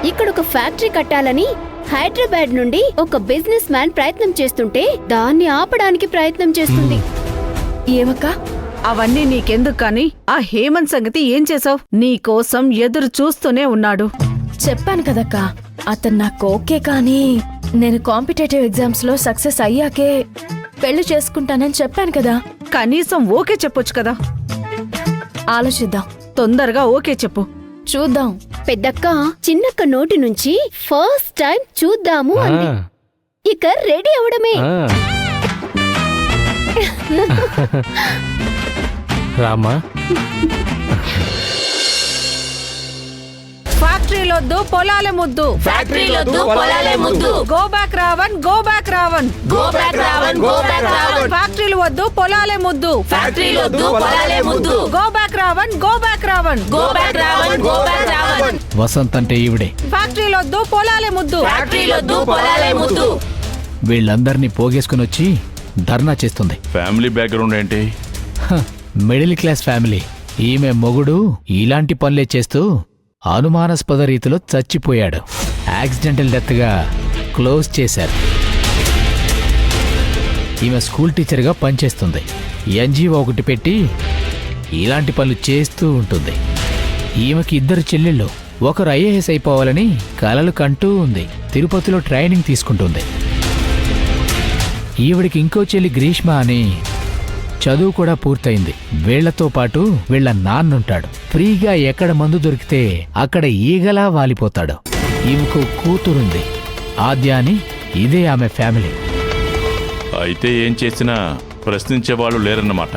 ఇక్కడ ఒక ఫ్యాక్టరీ కట్టాలని హైదరాబాద్ నుండి ఒక బిజినెస్ మ్యాన్ ప్రయత్నం చేస్తుంటే దాన్ని ఆపడానికి ప్రయత్నం చేస్తుంది. ఏమక్క అవన్నీ నీకెందుకు కాని ఆ హేమంత్ సంగతి ఏం చేసావు? నీకోసం ఎదురు చూస్తూనే ఉన్నాడు. చెప్పాను కదక్క, అతను నాకు ఓకే, కానీ నేను కాంపిటేటివ్ ఎగ్జామ్స్ లో సక్సెస్ అయ్యాకే పెళ్లి చేసుకుంటానని చెప్పాను కదా. కనీసం ఓకే చెప్పొచ్చు కదా. ఆలోచిద్దాం. తొందరగా ఓకే చెప్పు. చూద్దాం. పెద్దక్క చిన్నక్క నోటి నుంచి ఫస్ట్ టైం చూద్దాము అంది. ఇక రెడీ అవడమే. రామా, ఫ్యాక్టరీలొద్దు పొలాలే ముద్దు. ఫ్యాక్టరీలొద్దు పొలాలే ముద్దు. Go back Ravan, go back Ravan. Go back Ravan, go back Ravan. ఫ్యాక్టరీలు వద్దు పొలాలే ముద్దు. ఫ్యాక్టరీలొద్దు పొలాలే ముద్దు. Go back Ravan, go back Ravan. Go back Ravan, go back Ravan. Vasant అంటే ఈవిడే. ఫ్యాక్టరీలొద్దు పొలాలే ముద్దు. ఫ్యాక్టరీలొద్దు పొలాలే ముద్దు. వీళ్ళందరినీ పోగేసుకుని వచ్చి ధర్నా చేస్తుంది. ఫ్యామిలీ బ్యాక్గ్రౌండ్ ఏంటి? Middle class family. ఈమె మొగుడు ఇలాంటి పనులే చేస్తూ అనుమానాస్పద రీతిలో చచ్చిపోయాడు. యాక్సిడెంటల్ డెత్గా క్లోజ్ చేశారు. ఈమె స్కూల్ టీచర్గా పనిచేస్తుంది. ఎన్జిఓ ఒకటి పెట్టి ఇలాంటి పనులు చేస్తూ ఉంటుంది. ఈమెకి 2 చెల్లెళ్ళు. ఒకరు ఐఏఎస్ అయిపోవాలని కలలు కంటూ ఉంది. తిరుపతిలో ట్రైనింగ్ తీసుకుంటుంది. ఈవిడికి ఇంకో చెల్లి గ్రీష్మ అని చదువు కూడా పూర్తయింది. వీళ్లతో పాటు వీళ్ల నాన్నుంటాడు. ఫ్రీగా ఎక్కడ మందు దొరికితే అక్కడ ఈగలా వాలిపోతాడు. ఈమెకు కూతురుంది ఆద్య అని. ఇదే ఆమె ఫ్యామిలీ. అయితే ఏం చేసినా ప్రశ్నించేవాళ్ళు లేరన్నమాట.